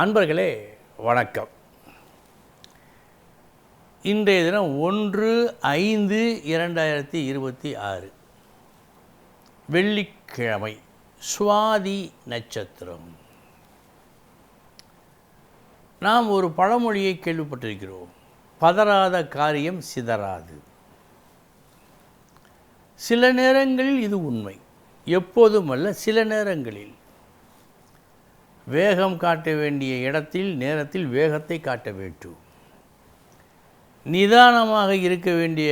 அன்பர்களே வணக்கம். இன்றைய தினம் 1/5/2026 வெள்ளிக்கிழமை, சுவாதி நட்சத்திரம். நாம் ஒரு பழமொழியை கேள்விப்பட்டிருக்கிறோம், பதறாத காரியம் சிதறாது. சில நேரங்களில் இது உண்மை, எப்போதும் அல்ல. சில நேரங்களில் வேகம் காட்ட வேண்டிய நேரத்தில் வேகத்தை காட்ட வேண்டும். நிதானமாக இருக்க வேண்டிய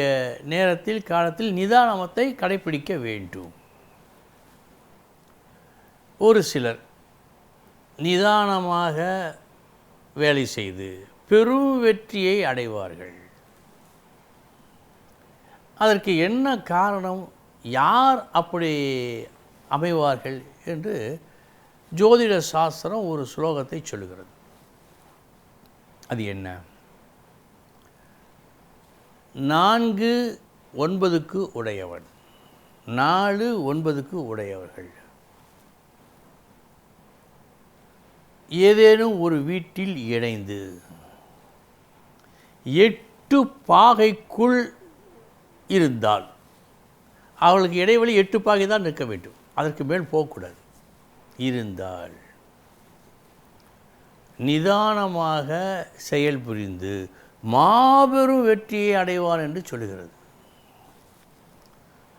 காலத்தில் நிதானத்தை கடைப்பிடிக்க வேண்டும். ஒரு சிலர் நிதானமாக வேலை செய்து பெரும் வெற்றியை அடைவார்கள். அதற்கு என்ன காரணம், யார் அப்படி அமைவார்கள் என்று ஜோதிட சாஸ்திரம் ஒரு ஸ்லோகத்தை சொல்லுகிறது. அது என்ன? 4 9க்கு உடையவன், 4 9க்கு உடையவர்கள் ஏதேனும் ஒரு வீட்டில் இணைந்து 8 பாகைக்குள் இருந்தால், அவர்களுக்கு இடைவெளி 8 பாகை தான் நிற்க வேண்டும், அதற்கு மேல் போகக்கூடாது. இருந்தால் நிதானமாக செயல்புரிந்து மாபெரும் வெற்றியை அடைவான் என்று சொல்லுகிறது.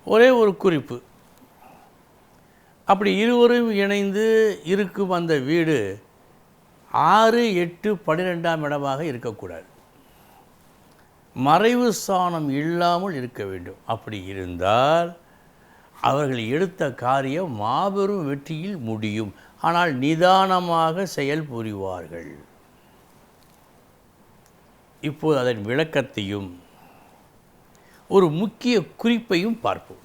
ஒரே ஒரு குறிப்பு, அப்படி இருவரும் இணைந்து இருக்கும் அந்த வீடு 6 8 12ஆம் இடமாக இருக்கக்கூடாது. மறைவு ஸ்தானம் இல்லாமல் இருக்க வேண்டும். அப்படி இருந்தால் அவர்கள் எடுத்த காரியம் மாபெரும் வெற்றியில் முடியும். ஆனால் நிதானமாக செயல்புரிவார்கள். இப்போது அதன் விளக்கத்தையும் ஒரு முக்கிய குறிப்பையும் பார்ப்போம்.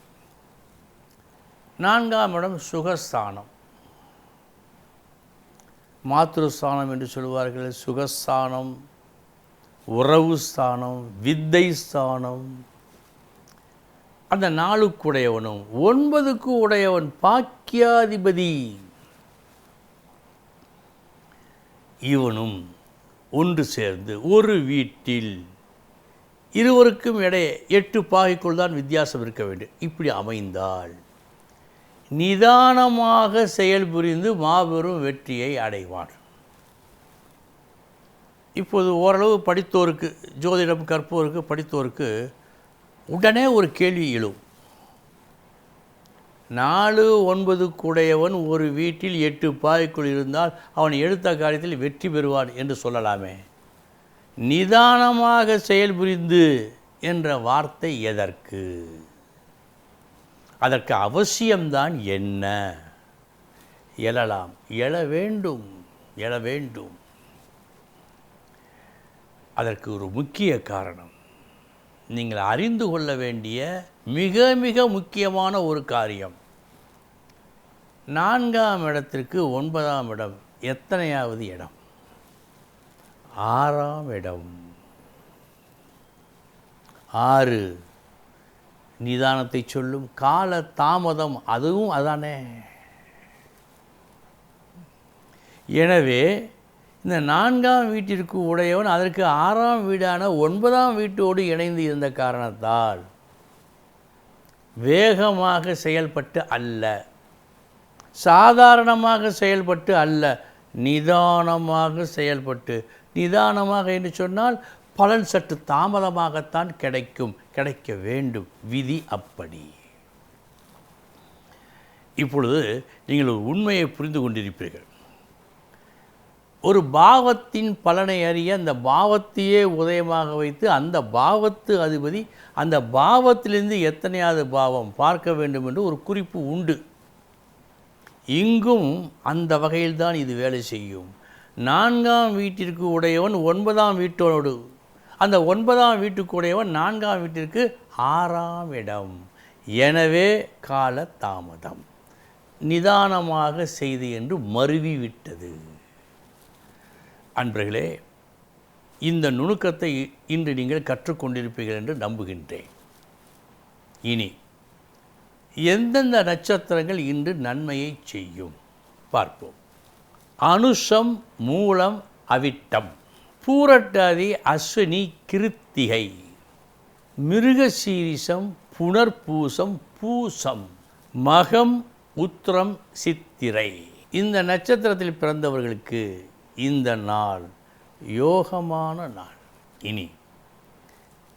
4ஆம் இடம் சுகஸ்தானம், மாத்ருஸ்தானம் என்று சொல்வார்கள். சுகஸ்தானம், உறவு ஸ்தானம், வித்தை ஸ்தானம். அந்த 4க்கு உடையவனும் 9க்கு உடையவன் பாக்கியாதிபதி, இவனும் ஒன்று சேர்ந்து ஒரு வீட்டில் இருவருக்கும் இடையே 8 பாகைக்குள் தான் வித்தியாசம் இருக்க வேண்டும். இப்படி அமைந்தால் நிதானமாக செயல்புரிந்து மாபெரும் வெற்றியை அடைவான். இப்போது ஓரளவு படித்தோருக்கு, ஜோதிடம் கற்போருக்கு, படித்தோருக்கு உடனே ஒரு கேள்வி எழும். 4 9க்கு உடையவன் ஒரு வீட்டில் 8 பாகைக்குள் இருந்தால் அவன் எடுத்த காரியத்தில் வெற்றி பெறுவான் என்று சொல்லலாமே. நிதானமாக செயல்புரிந்து என்ற வார்த்தை எதற்கு? அதற்கு அவசியம்தான் என்ன? எழலாம், எழ வேண்டும். அதற்கு ஒரு முக்கிய காரணம், நீங்கள் அறிந்து கொள்ள வேண்டிய மிக மிக முக்கியமான ஒரு காரியம். 4ஆம் இடத்திற்கு 9ஆம் இடம் எத்தனையாவது இடம்? 6ஆம் இடம். 6 நிதானத்தை சொல்லும். கால தாமதம், அதுவும் அதானே. எனவே இந்த 4ஆம் வீட்டிற்கு உடையவன் அதற்கு 6ஆம் வீடான 9ஆம் வீட்டோடு இணைந்து இருந்த காரணத்தால் வேகமாக செயல்பட்டு அல்ல, சாதாரணமாக செயல்பட்டு அல்ல, நிதானமாக செயல்பட்டு. நிதானமாக என்று சொன்னால் பலன் சற்று தாமதமாகத்தான் கிடைக்க வேண்டும். விதி அப்படி. இப்பொழுது நீங்கள் ஒரு உண்மையை புரிந்து கொண்டிருப்பீர்கள். ஒரு பாவத்தின் பலனை அறிய அந்த பாவத்தையே உதயமாக வைத்து அந்த பாவத்து அதிபதி அந்த பாவத்திலிருந்து எத்தனையாவது பாவம் பார்க்க வேண்டும் என்று ஒரு குறிப்பு உண்டு. இங்கும் அந்த வகையில்தான் இது வேலை செய்யும். 4ஆம் வீட்டிற்கு உடையவன் 9ஆம் வீட்டோடு, அந்த 9ஆம் வீட்டுக்கு உடையவன் 4ஆம் வீட்டிற்கு 6ஆம் இடம். எனவே கால தாமதம், நிதானமாக செய்து என்று மருவிவிட்டது. அன்பர்களே, இந்த நுணுக்கத்தை இன்று நீங்கள் கற்றுக்கொண்டிருப்பீர்கள் என்று நம்புகின்றேன். இனி எந்தெந்த நட்சத்திரங்கள் இன்று நன்மையை செய்யும் பார்ப்போம். அனுஷம் மூலம் அவிட்டம், பூரட்டாதி அஸ்வினி கிருத்திகை, மிருகசீரிஷம் புனர்பூசம் பூசம், மகம் உத்திரம் சித்திரை. இந்த நட்சத்திரத்தில் பிறந்தவர்களுக்கு இந்த நாள் யோகமான நாள். இனி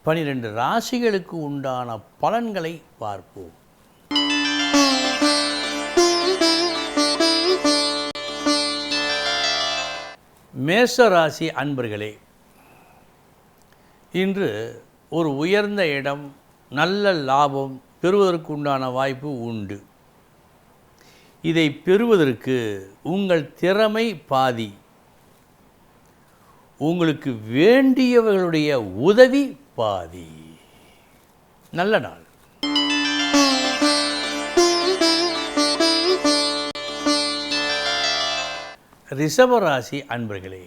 12 ராசிகளுக்கு உண்டான பலன்களை பார்ப்போம். மேஷ ராசி அன்பர்களே, இன்று ஒரு உயர்ந்த இடம், நல்ல லாபம் பெறுவதற்கு உண்டான வாய்ப்பு உண்டு. இதை பெறுவதற்கு உங்கள் திறமை பாதி, உங்களுக்கு வேண்டியவர்களுடைய உதவி பாதி. நல்ல நாள். ரிஷபராசி அன்பர்களே,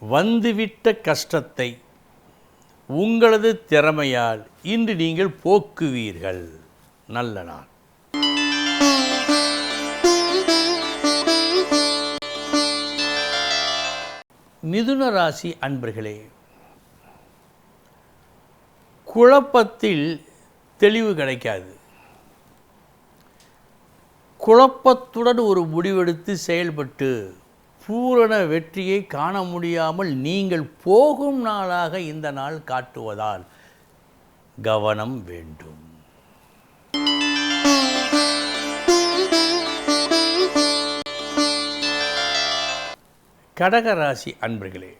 வந்துவிட்ட கஷ்டத்தை உங்களது திறமையால் இன்று நீங்கள் போக்குவீர்கள். நல்ல நாள். மிதுன ராசி அன்பர்களே, குழப்பத்தில் தெளிவு கிடைக்காது. குழப்பத்துடன் ஒரு முடிவெடுத்து செயல்பட்டு பூரண வெற்றியை காண முடியாமல் நீங்கள் போகும் நாளாக இந்த நாள் காட்டுவதால் கவனம் வேண்டும். கடகராசி அன்பர்களே,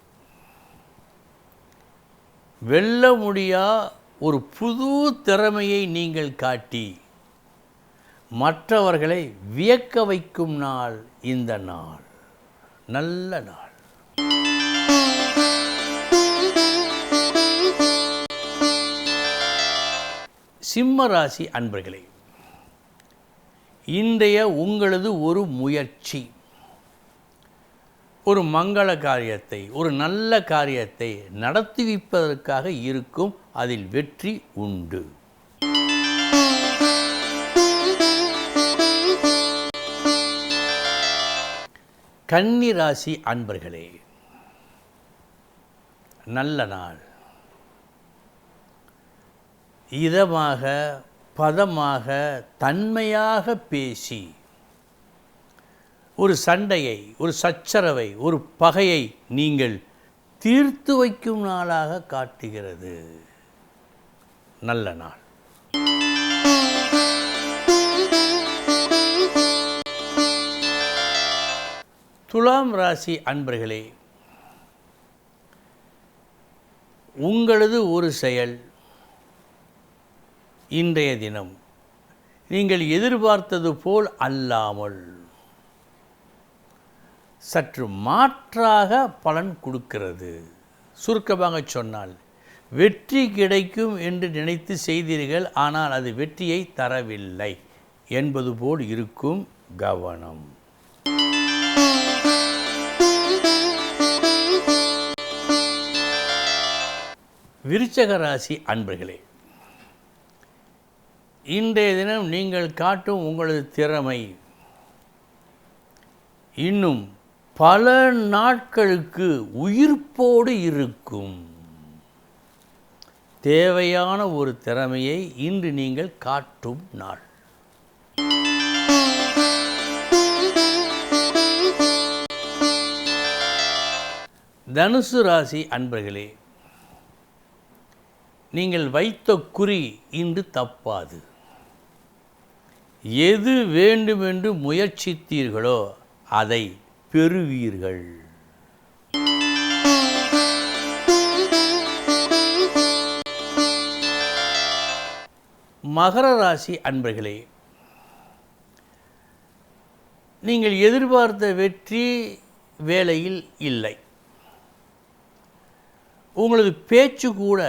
வெல்ல முடியா ஒரு புது திறமையை நீங்கள் காட்டி மற்றவர்களை வியக்க வைக்கும் நாள் இந்த நாள். நல்ல நாள். சிம்ம ராசி அன்பர்களே, இன்றைய உங்களது ஒரு முயற்சி ஒரு மங்கள காரியத்தை, ஒரு நல்ல காரியத்தை நடத்தி வைப்பதற்காக இருக்கும். அதில் வெற்றி உண்டு. கன்னி ராசி அன்பர்களே, நல்ல நாள். இதமாக பதமாக தன்மையாக பேசி ஒரு சண்டையை, ஒரு சச்சரவை, ஒரு பகையை நீங்கள் தீர்த்து வைக்கும் நாளாக காட்டுகிறது. நல்ல நாள். துலாம் ராசி அன்பர்களே, உங்களது ஒரு செயல் இன்றைய தினம் நீங்கள் எதிர்பார்த்தது போல் அல்லாமல் சற்று மாற்றாக பலன் கொடுக்கிறது. சுருக்கமாக சொன்னால், வெற்றி கிடைக்கும் என்று நினைத்து செய்தீர்கள், ஆனால் அது வெற்றியை தரவில்லை என்பது போல் இருக்கும். கவனம். விருச்சக ராசி அன்பர்களே, இன்றைய தினம் நீங்கள் காட்டும் உங்களது திறமை இன்னும் பல நாட்களுக்கு உயிர்ப்போடு இருக்கும். தேவையான ஒரு திறமையை இன்று நீங்கள் காட்டும் நாள். தனுசு ராசி அன்பர்களே, நீங்கள் வைத்த குறி இன்று தப்பாது. எது வேண்டுமென்று முயற்சித்தீர்களோ அதை பெறுவீர்கள். மகர ராசி அன்பர்களே, நீங்கள் எதிர்பார்த்த வெற்றி வேலையில் இல்லை. உங்களது பேச்சு கூட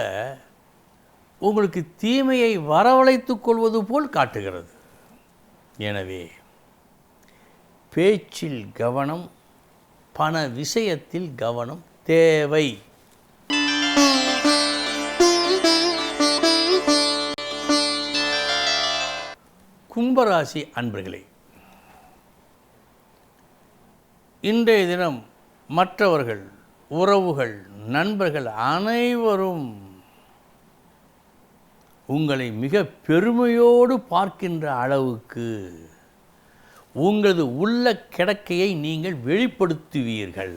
உங்களுக்கு தீமையை வரவழைத்துக் கொள்வது போல் காட்டுகிறது. எனவே பேச்சில் கவனம், பண விஷயத்தில் கவனம் தேவை. கும்பராசி அன்பர்களே, இன்றைய தினம் மற்றவர்கள், உறவுகள், நண்பர்கள் அனைவரும் உங்களை மிக பெருமையோடு பார்க்கின்ற அளவுக்கு உங்களது உள்ள கிடக்கையை நீங்கள் வெளிப்படுத்துவீர்கள்.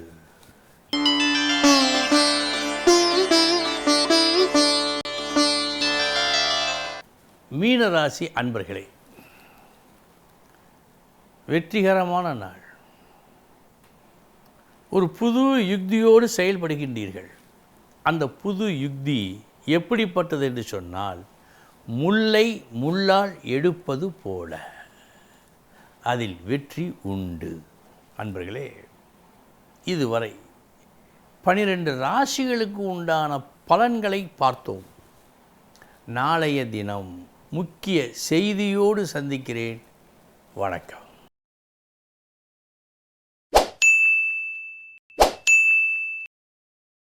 மீனராசி அன்பர்களே, வெற்றிகரமான நாள். ஒரு புது யுக்தியோடு செயல்படுகின்றீர்கள். அந்த புது யுக்தி எப்படிப்பட்டது என்று சொன்னால், முல்லை முள்ளால் எடுப்பது போல அதில் வெற்றி உண்டு. அன்பர்களே, இதுவரை 12 ராசிகளுக்கு உண்டான பலன்களை பார்த்தோம். நாளைய தினம் முக்கிய செய்தியோடு சந்திக்கிறேன். வணக்கம்.